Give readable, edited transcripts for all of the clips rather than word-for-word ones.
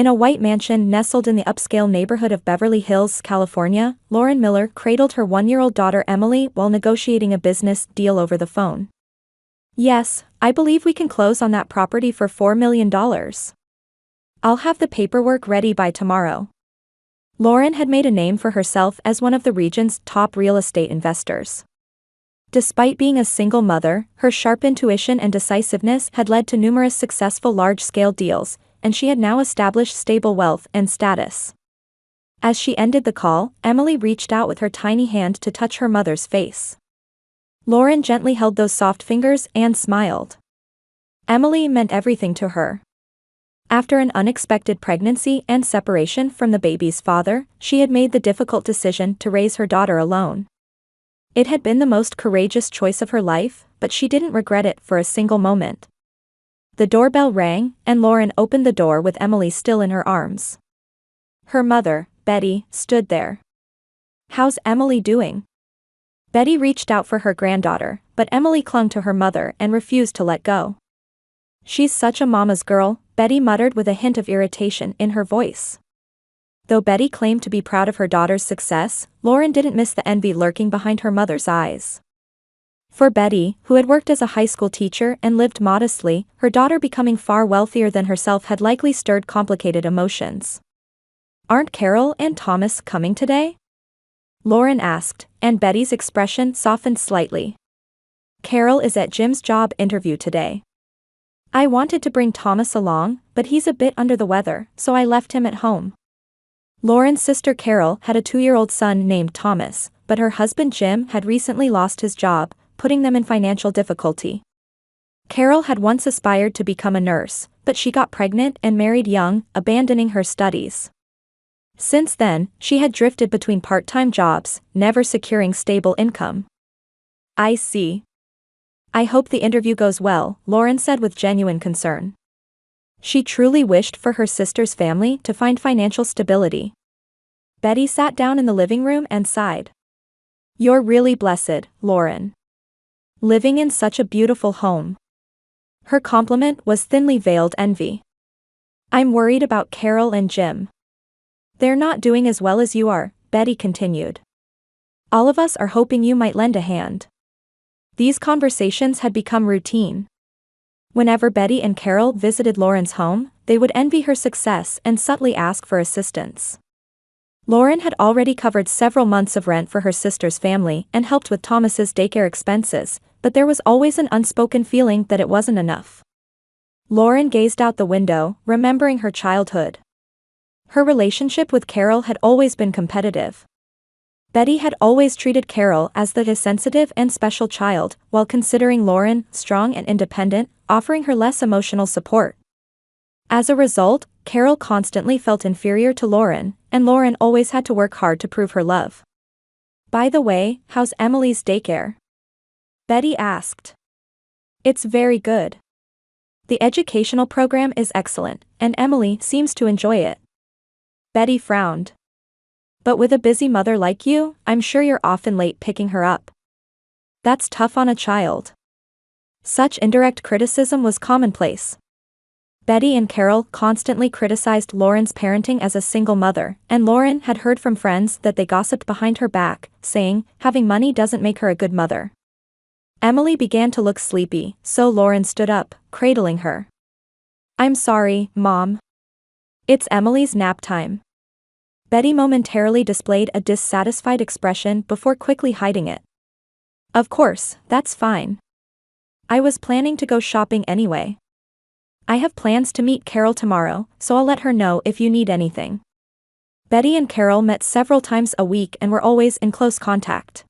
In a white mansion nestled in the upscale neighborhood of Beverly Hills, California, Lauren Miller cradled her 1-year-old daughter Emily while negotiating a business deal over the phone. "Yes, I believe we can close on that property for $4 million. I'll have the paperwork ready by tomorrow." Lauren had made a name for herself as one of the region's top real estate investors. Despite being a single mother, her sharp intuition and decisiveness had led to numerous successful large-scale deals, and she had now established stable wealth and status. As she ended the call, Emily reached out with her tiny hand to touch her mother's face. Lauren gently held those soft fingers and smiled. Emily meant everything to her. After an unexpected pregnancy and separation from the baby's father, she had made the difficult decision to raise her daughter alone. It had been the most courageous choice of her life, but she didn't regret it for a single moment. The doorbell rang, and Lauren opened the door with Emily still in her arms. Her mother, Betty, stood there. "How's Emily doing?" Betty reached out for her granddaughter, but Emily clung to her mother and refused to let go. "She's such a mama's girl," Betty muttered with a hint of irritation in her voice. Though Betty claimed to be proud of her daughter's success, Lauren didn't miss the envy lurking behind her mother's eyes. For Betty, who had worked as a high school teacher and lived modestly, her daughter becoming far wealthier than herself had likely stirred complicated emotions. "Aren't Carol and Thomas coming today?" Lauren asked, and Betty's expression softened slightly. "Carol is at Jim's job interview today. I wanted to bring Thomas along, but he's a bit under the weather, so I left him at home." Lauren's sister Carol had a 2-year-old son named Thomas, but her husband Jim had recently lost his job, putting them in financial difficulty. Carol had once aspired to become a nurse, but she got pregnant and married young, abandoning her studies. Since then, she had drifted between part-time jobs, never securing stable income. "I see. I hope the interview goes well," Lauren said with genuine concern. She truly wished for her sister's family to find financial stability. Betty sat down in the living room and sighed. "You're really blessed, Lauren. Living in such a beautiful home." Her compliment was thinly veiled envy. "I'm worried about Carol and Jim. They're not doing as well as you are," Betty continued. "All of us are hoping you might lend a hand." These conversations had become routine. Whenever Betty and Carol visited Lauren's home, they would envy her success and subtly ask for assistance. Lauren had already covered several months of rent for her sister's family and helped with Thomas's daycare expenses, but there was always an unspoken feeling that it wasn't enough. Lauren gazed out the window, remembering her childhood. Her relationship with Carol had always been competitive. Betty had always treated Carol as the sensitive and special child, while considering Lauren strong and independent, offering her less emotional support. As a result, Carol constantly felt inferior to Lauren, and Lauren always had to work hard to prove her love. "By the way, how's Emily's daycare?" Betty asked. "It's very good. The educational program is excellent, and Emily seems to enjoy it." Betty frowned. "But with a busy mother like you, I'm sure you're often late picking her up. That's tough on a child." Such indirect criticism was commonplace. Betty and Carol constantly criticized Lauren's parenting as a single mother, and Lauren had heard from friends that they gossiped behind her back, saying, "Having money doesn't make her a good mother." Emily began to look sleepy, so Lauren stood up, cradling her. "I'm sorry, Mom. It's Emily's nap time." Betty momentarily displayed a dissatisfied expression before quickly hiding it. "Of course, that's fine. I was planning to go shopping anyway. I have plans to meet Carol tomorrow, so I'll let her know if you need anything." Betty and Carol met several times a week and were always in close contact.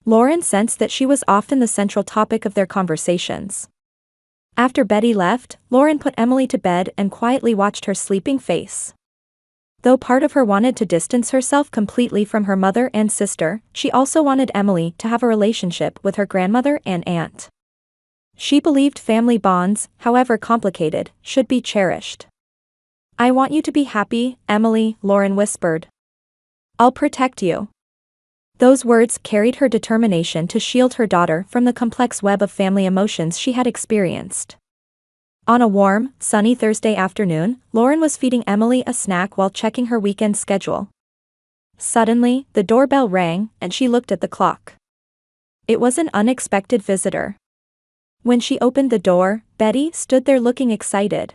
Lauren sensed that she was often the central topic of their conversations. After Betty left, Lauren put Emily to bed and quietly watched her sleeping face. Though part of her wanted to distance herself completely from her mother and sister, she also wanted Emily to have a relationship with her grandmother and aunt. She believed family bonds, however complicated, should be cherished. "I want you to be happy, Emily," Lauren whispered. "I'll protect you." Those words carried her determination to shield her daughter from the complex web of family emotions she had experienced. On a warm, sunny Thursday afternoon, Lauren was feeding Emily a snack while checking her weekend schedule. Suddenly, the doorbell rang, and she looked at the clock. It was an unexpected visitor. When she opened the door, Betty stood there looking excited.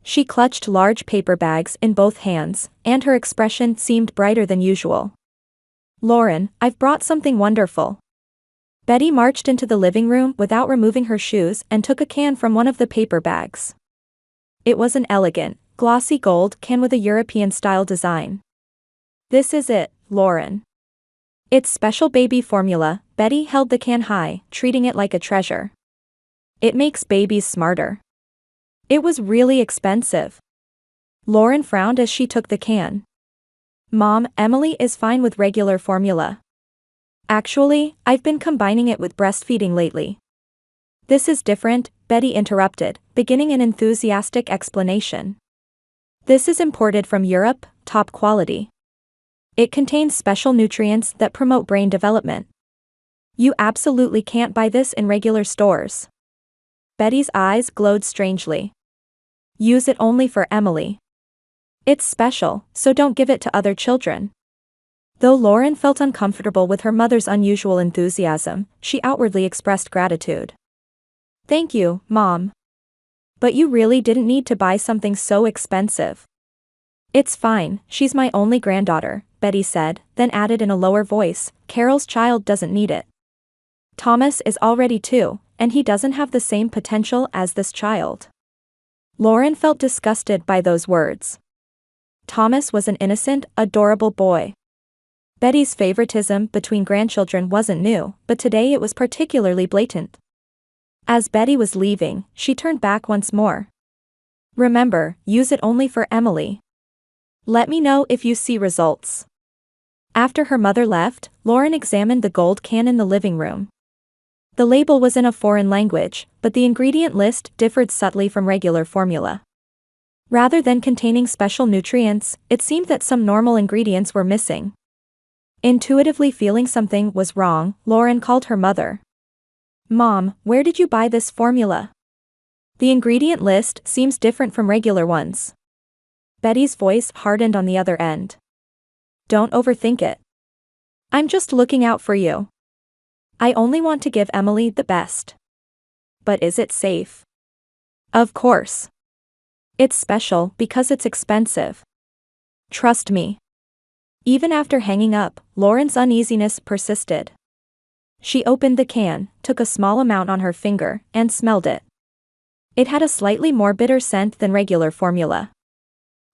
She clutched large paper bags in both hands, and her expression seemed brighter than usual. "Lauren, I've brought something wonderful." Betty marched into the living room without removing her shoes and took a can from one of the paper bags. It was an elegant, glossy gold can with a European-style design. "This is it, Lauren. It's special baby formula." Betty held the can high, treating it like a treasure. "It makes babies smarter." It was really expensive. Lauren frowned as she took the can. "Mom, Emily is fine with regular formula. Actually, I've been combining it with breastfeeding lately." "This is different," Betty interrupted, beginning an enthusiastic explanation. "This is imported from Europe, top quality. It contains special nutrients that promote brain development. You absolutely can't buy this in regular stores." Betty's eyes glowed strangely. "Use it only for Emily. It's special, so don't give it to other children." Though Lauren felt uncomfortable with her mother's unusual enthusiasm, she outwardly expressed gratitude. "Thank you, Mom. But you really didn't need to buy something so expensive." "It's fine, she's my only granddaughter," Betty said, then added in a lower voice, "Carol's child doesn't need it. Thomas is already 2, and he doesn't have the same potential as this child." Lauren felt disgusted by those words. Thomas was an innocent, adorable boy. Betty's favoritism between grandchildren wasn't new, but today it was particularly blatant. As Betty was leaving, she turned back once more. "Remember, use it only for Emily. Let me know if you see results." After her mother left, Lauren examined the gold can in the living room. The label was in a foreign language, but the ingredient list differed subtly from regular formula. Rather than containing special nutrients, it seemed that some normal ingredients were missing. Intuitively feeling something was wrong, Lauren called her mother. "Mom, where did you buy this formula? The ingredient list seems different from regular ones." Betty's voice hardened on the other end. "Don't overthink it. I'm just looking out for you. I only want to give Emily the best." "But is it safe?" "Of course. It's special because it's expensive. Trust me." Even after hanging up, Lauren's uneasiness persisted. She opened the can, took a small amount on her finger, and smelled it. It had a slightly more bitter scent than regular formula.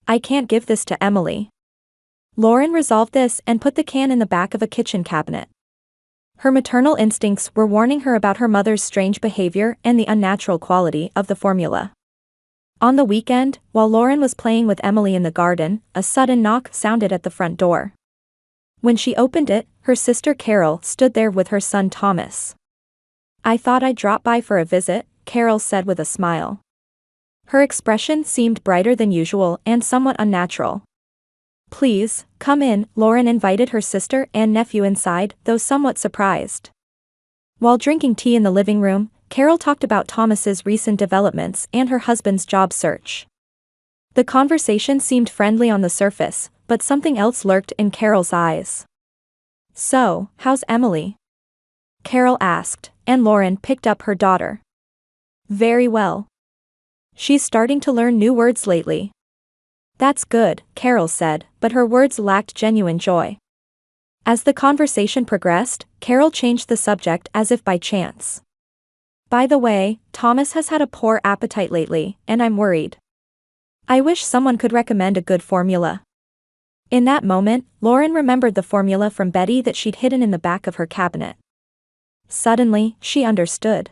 "I can't give this to Emily." Lauren resolved this and put the can in the back of a kitchen cabinet. Her maternal instincts were warning her about her mother's strange behavior and the unnatural quality of the formula. On the weekend, while Lauren was playing with Emily in the garden, a sudden knock sounded at the front door. When she opened it, her sister Carol stood there with her son Thomas. "I thought I'd drop by for a visit," Carol said with a smile. Her expression seemed brighter than usual and somewhat unnatural. "Please, come in," Lauren invited her sister and nephew inside, though somewhat surprised. While drinking tea in the living room, Carol talked about Thomas's recent developments and her husband's job search. The conversation seemed friendly on the surface, but something else lurked in Carol's eyes. "So, how's Emily?" Carol asked, and Lauren picked up her daughter. "Very well. She's starting to learn new words lately." "That's good," Carol said, but her words lacked genuine joy. As the conversation progressed, Carol changed the subject as if by chance. "By the way, Thomas has had a poor appetite lately, and I'm worried. I wish someone could recommend a good formula." In that moment, Lauren remembered the formula from Betty that she'd hidden in the back of her cabinet. Suddenly, she understood.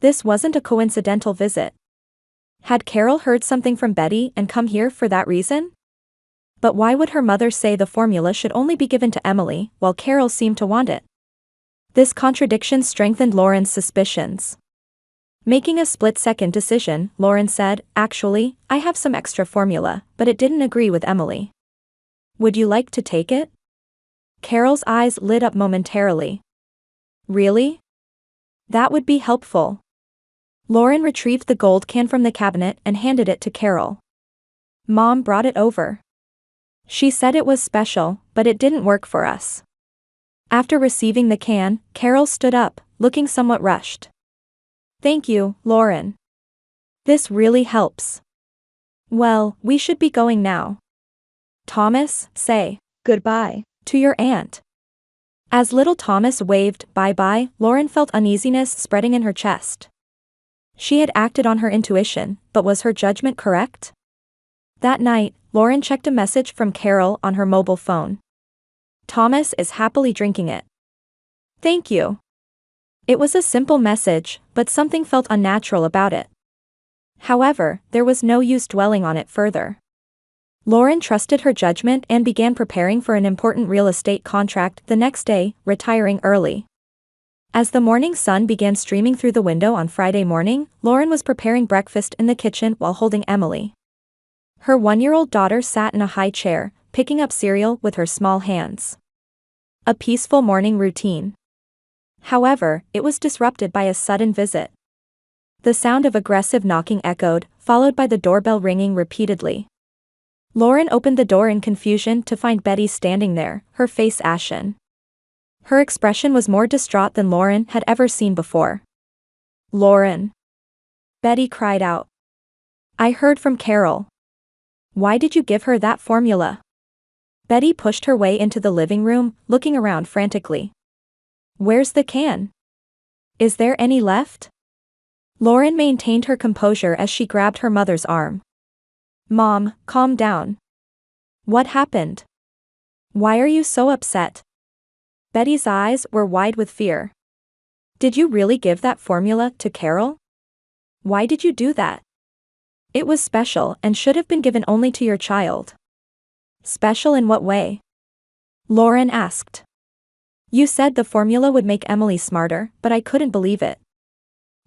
This wasn't a coincidental visit. Had Carol heard something from Betty and come here for that reason? But why would her mother say the formula should only be given to Emily, while Carol seemed to want it? This contradiction strengthened Lauren's suspicions. Making a split-second decision, Lauren said, "Actually, I have some extra formula, but it didn't agree with Emily. Would you like to take it?" Carol's eyes lit up momentarily. "Really? That would be helpful." Lauren retrieved the gold can from the cabinet and handed it to Carol. Mom brought it over. She said it was special, but it didn't work for us. After receiving the can, Carol stood up, looking somewhat rushed. Thank you, Lauren. This really helps. Well, we should be going now. Thomas, say goodbye to your aunt. As little Thomas waved bye-bye, Lauren felt uneasiness spreading in her chest. She had acted on her intuition, but was her judgment correct? That night, Lauren checked a message from Carol on her mobile phone. Thomas is happily drinking it. Thank you. It was a simple message, but something felt unnatural about it. However, there was no use dwelling on it further. Lauren trusted her judgment and began preparing for an important real estate contract the next day, retiring early. As the morning sun began streaming through the window on Friday morning, Lauren was preparing breakfast in the kitchen while holding Emily. Her 1-year-old daughter sat in a high chair, picking up cereal with her small hands. A peaceful morning routine. However, it was disrupted by a sudden visit. The sound of aggressive knocking echoed, followed by the doorbell ringing repeatedly. Lauren opened the door in confusion to find Betty standing there, her face ashen. Her expression was more distraught than Lauren had ever seen before. Lauren. Betty cried out. I heard from Carol. Why did you give her that formula? Betty pushed her way into the living room, looking around frantically. Where's the can? Is there any left? Lauren maintained her composure as she grabbed her mother's arm. Mom, calm down. What happened? Why are you so upset? Betty's eyes were wide with fear. Did you really give that formula to Carol? Why did you do that? It was special and should have been given only to your child. Special in what way? Lauren asked. You said the formula would make Emily smarter, but I couldn't believe it.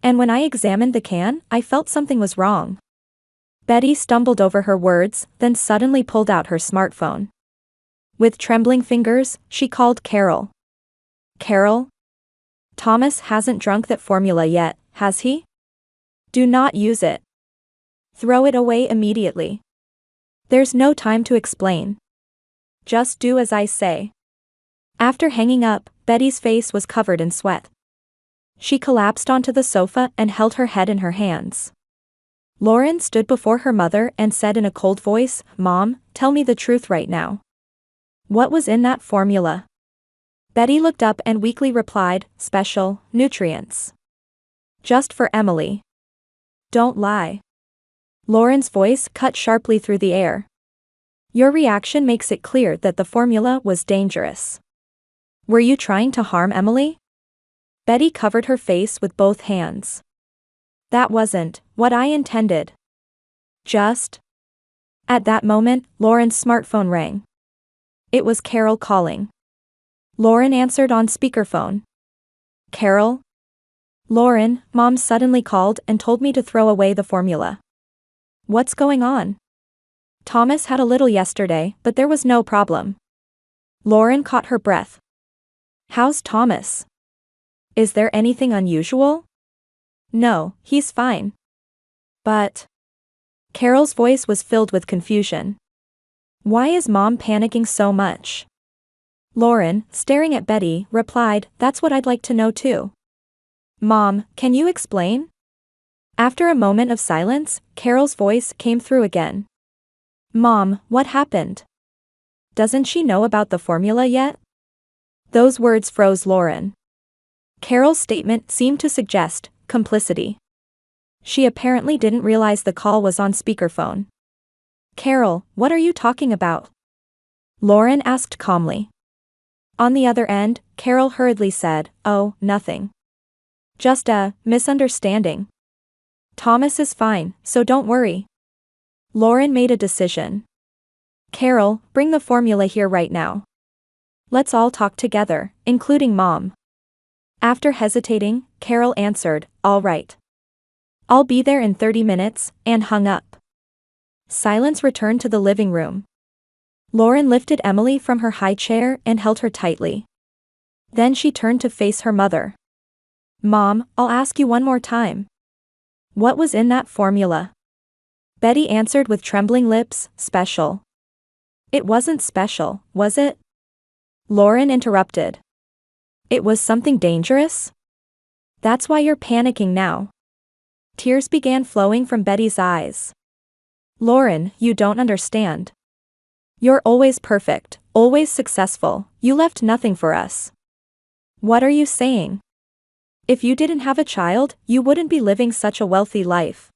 And when I examined the can, I felt something was wrong. Betty stumbled over her words, then suddenly pulled out her smartphone. With trembling fingers, she called Carol. Carol? Thomas hasn't drunk that formula yet, has he? Do not use it. Throw it away immediately. There's no time to explain. Just do as I say. After hanging up, Betty's face was covered in sweat. She collapsed onto the sofa and held her head in her hands. Lauren stood before her mother and said in a cold voice, Mom, tell me the truth right now. What was in that formula? Betty looked up and weakly replied, special, nutrients. Just for Emily. Don't lie. Lauren's voice cut sharply through the air. Your reaction makes it clear that the formula was dangerous. Were you trying to harm Emily? Betty covered her face with both hands. That wasn't what I intended. Just. At that moment, Lauren's smartphone rang. It was Carol calling. Lauren answered on speakerphone. Carol? Lauren, Mom suddenly called and told me to throw away the formula. What's going on? Thomas had a little yesterday, but there was no problem. Lauren caught her breath. How's Thomas? Is there anything unusual? No, he's fine. But. Carol's voice was filled with confusion. Why is Mom panicking so much? Lauren, staring at Betty, replied, That's what I'd like to know too. Mom, can you explain? After a moment of silence, Carol's voice came through again. Mom, what happened? Doesn't she know about the formula yet? Those words froze Lauren. Carol's statement seemed to suggest complicity. She apparently didn't realize the call was on speakerphone. Carol, what are you talking about? Lauren asked calmly. On the other end, Carol hurriedly said, Oh, nothing. Just a misunderstanding. Thomas is fine, so don't worry. Lauren made a decision. Carol, bring the formula here right now. Let's all talk together, including Mom. After hesitating, Carol answered, All right. I'll be there in 30 minutes, and hung up. Silence returned to the living room. Lauren lifted Emily from her high chair and held her tightly. Then she turned to face her mother. Mom, I'll ask you one more time. What was in that formula? Betty answered with trembling lips, special. It wasn't special, was it? Lauren interrupted. It was something dangerous? That's why you're panicking now. Tears began flowing from Betty's eyes. Lauren, you don't understand. You're always perfect, always successful, you left nothing for us. What are you saying? If you didn't have a child, you wouldn't be living such a wealthy life.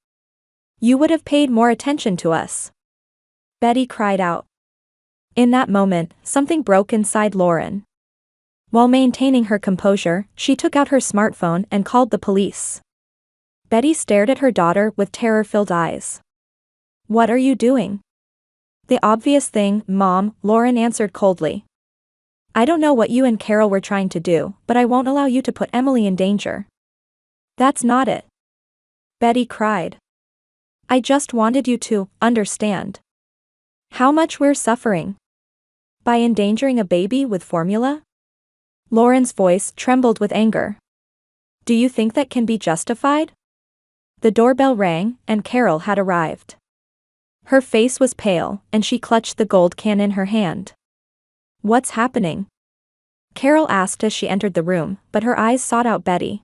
You would have paid more attention to us. Betty cried out. In that moment, something broke inside Lauren. While maintaining her composure, she took out her smartphone and called the police. Betty stared at her daughter with terror-filled eyes. What are you doing? The obvious thing, Mom, Lauren answered coldly. I don't know what you and Carol were trying to do, but I won't allow you to put Emily in danger. That's not it. Betty cried. I just wanted you to understand how much we're suffering by endangering a baby with formula. Lauren's voice trembled with anger. Do you think that can be justified? The doorbell rang, and Carol had arrived. Her face was pale, and she clutched the gold can in her hand. What's happening? Carol asked as she entered the room, but her eyes sought out Betty.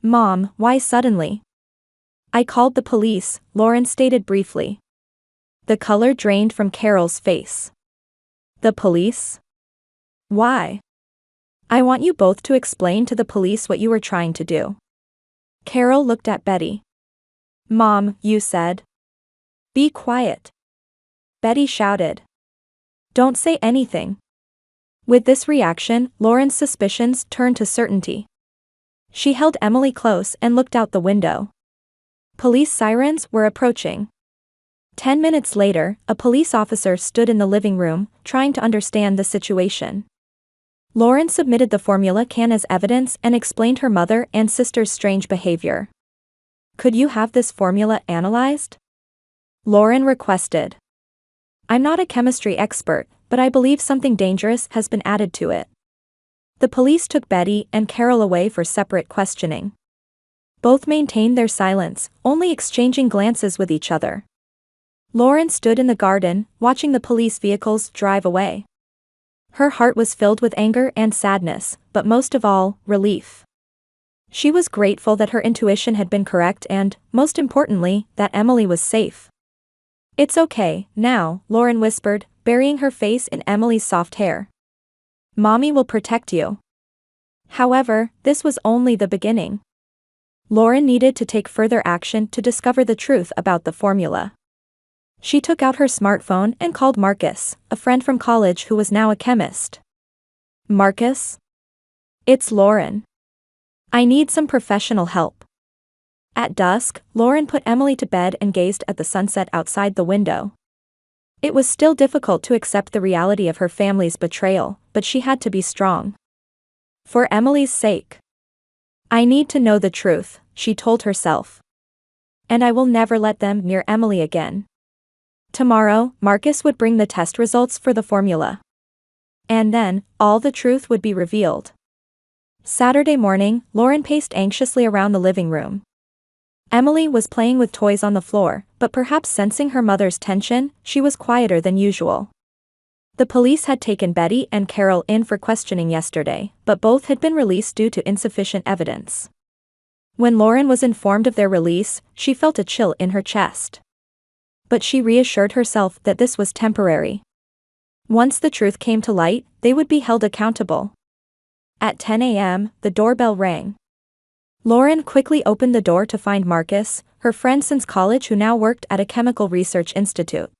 Mom, why suddenly? I called the police, Lauren stated briefly. The color drained from Carol's face. The police? Why? I want you both to explain to the police what you were trying to do. Carol looked at Betty. Mom, you said. Be quiet. Betty shouted. Don't say anything. With this reaction, Lauren's suspicions turned to certainty. She held Emily close and looked out the window. Police sirens were approaching. 10 minutes later, a police officer stood in the living room, trying to understand the situation. Lauren submitted the formula can as evidence and explained her mother and sister's strange behavior. Could you have this formula analyzed? Lauren requested. I'm not a chemistry expert, but I believe something dangerous has been added to it. The police took Betty and Carol away for separate questioning. Both maintained their silence, only exchanging glances with each other. Lauren stood in the garden, watching the police vehicles drive away. Her heart was filled with anger and sadness, but most of all, relief. She was grateful that her intuition had been correct and, most importantly, that Emily was safe. It's okay, now, Lauren whispered, burying her face in Emily's soft hair. Mommy will protect you. However, this was only the beginning. Lauren needed to take further action to discover the truth about the formula. She took out her smartphone and called Marcus, a friend from college who was now a chemist. Marcus? It's Lauren. I need some professional help. At dusk, Lauren put Emily to bed and gazed at the sunset outside the window. It was still difficult to accept the reality of her family's betrayal, but she had to be strong. For Emily's sake. I need to know the truth, she told herself. And I will never let them near Emily again. Tomorrow, Marcus would bring the test results for the formula. And then, all the truth would be revealed. Saturday morning, Lauren paced anxiously around the living room. Emily was playing with toys on the floor, but perhaps sensing her mother's tension, she was quieter than usual. The police had taken Betty and Carol in for questioning yesterday, but both had been released due to insufficient evidence. When Lauren was informed of their release, she felt a chill in her chest. But she reassured herself that this was temporary. Once the truth came to light, they would be held accountable. At 10 a.m., the doorbell rang. Lauren quickly opened the door to find Marcus, her friend since college who now worked at a chemical research institute.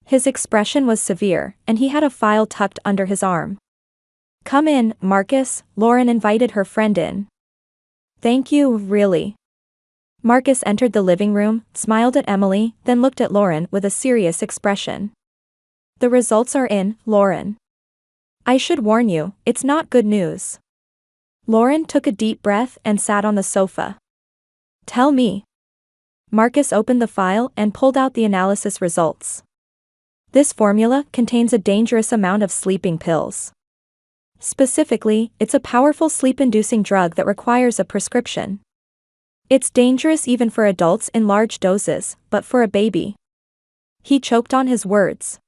His expression was severe, and he had a file tucked under his arm. Come in, Marcus, Lauren invited her friend in. Thank you, really. Marcus entered the living room, smiled at Emily, then looked at Lauren with a serious expression. The results are in, Lauren. I should warn you, it's not good news. Lauren took a deep breath and sat on the sofa. Tell me. Marcus opened the file and pulled out the analysis results. This formula contains a dangerous amount of sleeping pills. Specifically, it's a powerful sleep-inducing drug that requires a prescription. It's dangerous even for adults in large doses, but for a baby. He choked on his words.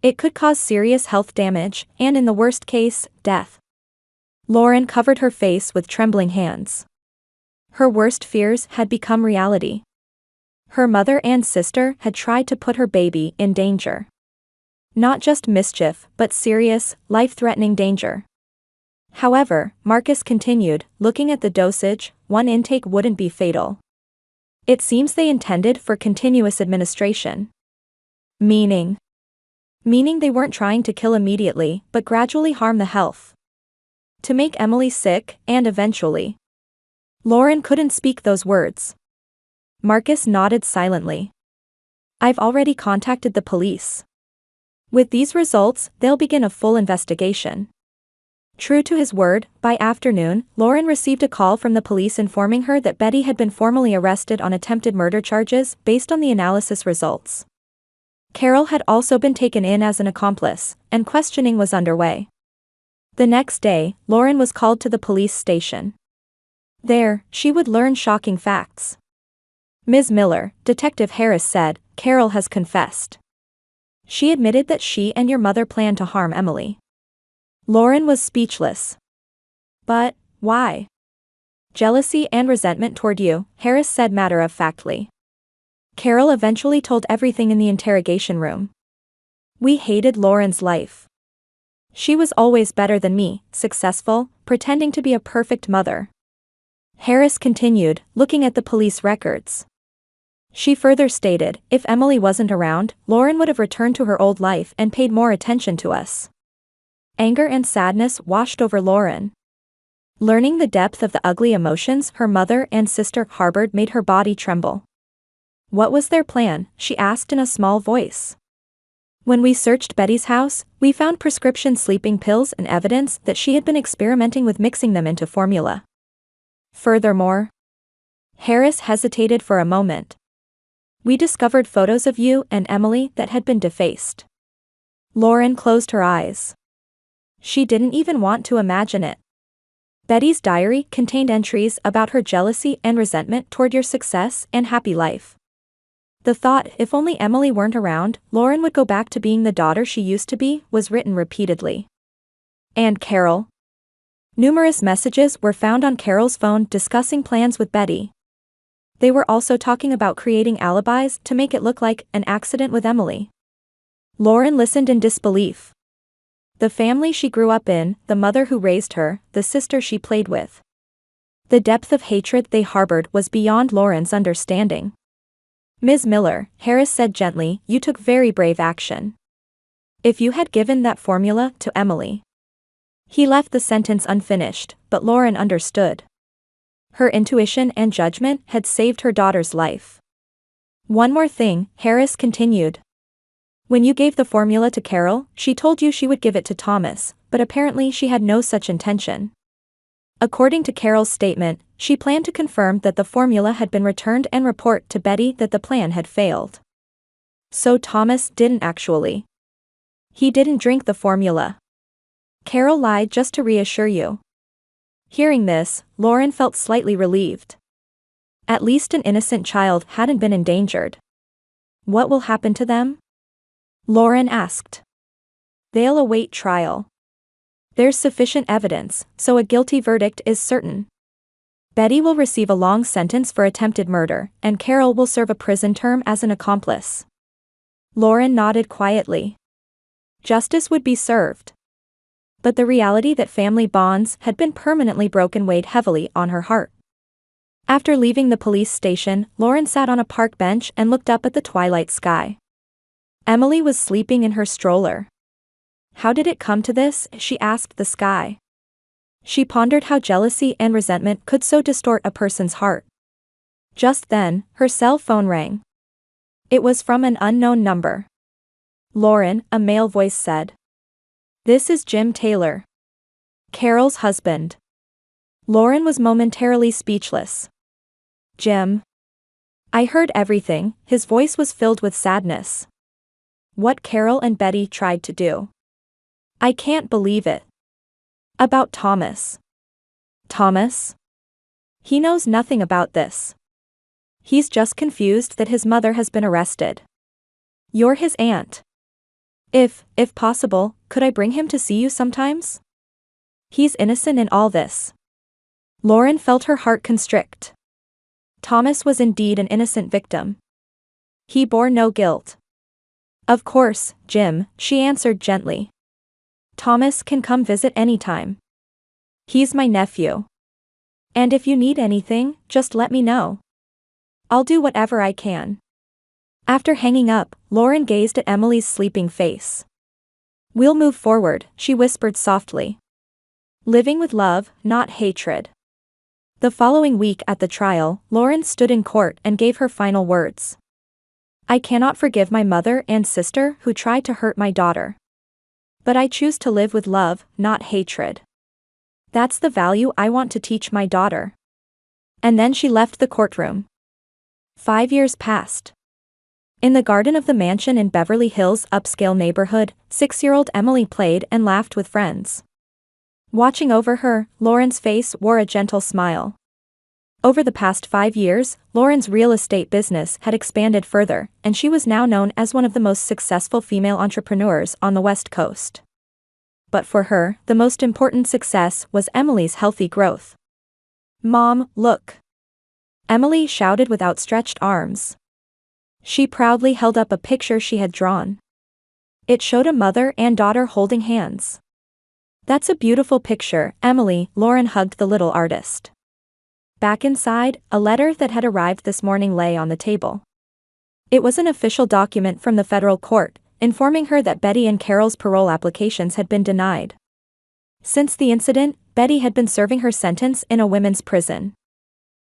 It could cause serious health damage, and in the worst case, death. Lauren covered her face with trembling hands. Her worst fears had become reality. Her mother and sister had tried to put her baby in danger. Not just mischief, but serious, life-threatening danger. However, Marcus continued, looking at the dosage, one intake wouldn't be fatal. It seems they intended for continuous administration. Meaning they weren't trying to kill immediately, but gradually harm the health. To make Emily sick, and eventually. Lauren couldn't speak those words. Marcus nodded silently. I've already contacted the police. With these results, they'll begin a full investigation. True to his word, by afternoon, Lauren received a call from the police informing her that Betty had been formally arrested on attempted murder charges based on the analysis results. Carol had also been taken in as an accomplice, and questioning was underway. The next day, Lauren was called to the police station. There, she would learn shocking facts. Ms. Miller, Detective Harris said, Carol has confessed. She admitted that she and your mother planned to harm Emily. Lauren was speechless. But, why? Jealousy and resentment toward you, Harris said matter-of-factly. Carol eventually told everything in the interrogation room. We hated Lauren's life. She was always better than me, successful, pretending to be a perfect mother. Harris continued, looking at the police records. She further stated, if Emily wasn't around, Lauren would have returned to her old life and paid more attention to us. Anger and sadness washed over Lauren. Learning the depth of the ugly emotions her mother and sister harbored made her body tremble. What was their plan? She asked in a small voice. When we searched Betty's house, we found prescription sleeping pills and evidence that she had been experimenting with mixing them into formula. Furthermore, Harris hesitated for a moment. We discovered photos of you and Emily that had been defaced. Lauren closed her eyes. She didn't even want to imagine it. Betty's diary contained entries about her jealousy and resentment toward your success and happy life. The thought, if only Emily weren't around, Lauren would go back to being the daughter she used to be, was written repeatedly. And Carol? Numerous messages were found on Carol's phone discussing plans with Betty. They were also talking about creating alibis to make it look like an accident with Emily. Lauren listened in disbelief. The family she grew up in, the mother who raised her, the sister she played with. The depth of hatred they harbored was beyond Lauren's understanding. Ms. Miller, Harris said gently, you took very brave action. If you had given that formula to Emily. He left the sentence unfinished, but Lauren understood. Her intuition and judgment had saved her daughter's life. One more thing, Harris continued. When you gave the formula to Carol, she told you she would give it to Thomas, but apparently she had no such intention. According to Carol's statement, she planned to confirm that the formula had been returned and report to Betty that the plan had failed. So Thomas didn't actually. He didn't drink the formula. Carol lied just to reassure you. Hearing this, Lauren felt slightly relieved. At least an innocent child hadn't been endangered. What will happen to them? Lauren asked. They'll await trial. There's sufficient evidence, so a guilty verdict is certain. Betty will receive a long sentence for attempted murder, and Carol will serve a prison term as an accomplice. Lauren nodded quietly. Justice would be served. But the reality that family bonds had been permanently broken weighed heavily on her heart. After leaving the police station, Lauren sat on a park bench and looked up at the twilight sky. Emily was sleeping in her stroller. How did it come to this? She asked the sky. She pondered how jealousy and resentment could so distort a person's heart. Just then, her cell phone rang. It was from an unknown number. Lauren, a male voice said. This is Jim Taylor, Carol's husband. Lauren was momentarily speechless. Jim. I heard everything, his voice was filled with sadness. What Carol and Betty tried to do. I can't believe it. About Thomas. Thomas? He knows nothing about this. He's just confused that his mother has been arrested. You're his aunt. If possible, could I bring him to see you sometimes? He's innocent in all this. Lauren felt her heart constrict. Thomas was indeed an innocent victim. He bore no guilt. Of course, Jim, she answered gently. Thomas can come visit anytime. He's my nephew. And if you need anything, just let me know. I'll do whatever I can. After hanging up, Lauren gazed at Emily's sleeping face. We'll move forward, she whispered softly. Living with love, not hatred. The following week at the trial, Lauren stood in court and gave her final words. I cannot forgive my mother and sister who tried to hurt my daughter. But I choose to live with love, not hatred. That's the value I want to teach my daughter. And then she left the courtroom. 5 years passed. In the garden of the mansion in Beverly Hills' upscale neighborhood, 6-year-old Emily played and laughed with friends. Watching over her, Lauren's face wore a gentle smile. Over the past 5 years, Lauren's real estate business had expanded further, and she was now known as one of the most successful female entrepreneurs on the West Coast. But for her, the most important success was Emily's healthy growth. Mom, look! Emily shouted with outstretched arms. She proudly held up a picture she had drawn. It showed a mother and daughter holding hands. That's a beautiful picture, Emily, Lauren hugged the little artist. Back inside, a letter that had arrived this morning lay on the table. It was an official document from the federal court, informing her that Betty and Carol's parole applications had been denied. Since the incident, Betty had been serving her sentence in a women's prison.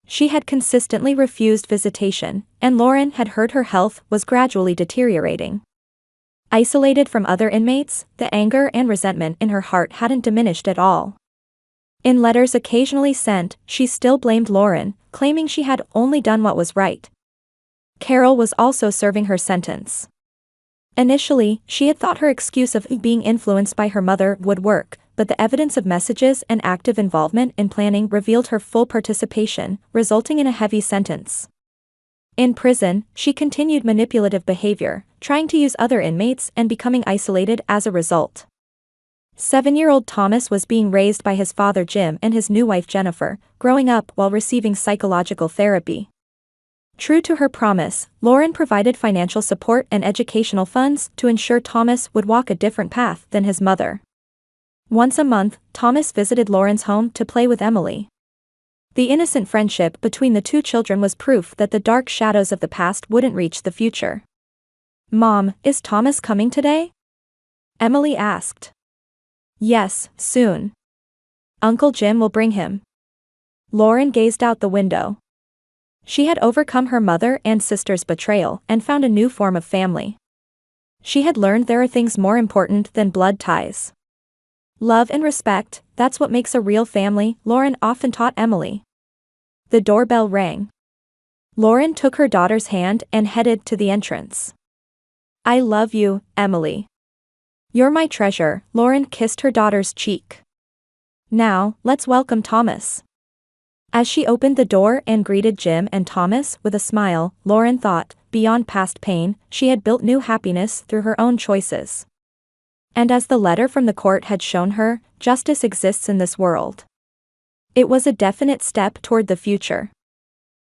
She had consistently refused visitation, and Lauren had heard her health was gradually deteriorating. Isolated from other inmates, the anger and resentment in her heart hadn't diminished at all. In letters occasionally sent, she still blamed Lauren, claiming she had only done what was right. Carol was also serving her sentence. Initially, she had thought her excuse of being influenced by her mother would work, but the evidence of messages and active involvement in planning revealed her full participation, resulting in a heavy sentence. In prison, she continued manipulative behavior, trying to use other inmates and becoming isolated as a result. 7-year-old Thomas was being raised by his father Jim and his new wife Jennifer, growing up while receiving psychological therapy. True to her promise, Lauren provided financial support and educational funds to ensure Thomas would walk a different path than his mother. Once a month, Thomas visited Lauren's home to play with Emily. The innocent friendship between the two children was proof that the dark shadows of the past wouldn't reach the future. Mom, is Thomas coming today? Emily asked. Yes, soon. Uncle Jim will bring him. Lauren gazed out the window. She had overcome her mother and sister's betrayal and found a new form of family. She had learned there are things more important than blood ties. Love and respect, that's what makes a real family, Lauren often taught Emily. The doorbell rang. Lauren took her daughter's hand and headed to the entrance. I love you, Emily. You're my treasure, Lauren kissed her daughter's cheek. Now, let's welcome Thomas. As she opened the door and greeted Jim and Thomas with a smile, Lauren thought, beyond past pain, she had built new happiness through her own choices. And as the letter from the court had shown her, justice exists in this world. It was a definite step toward the future.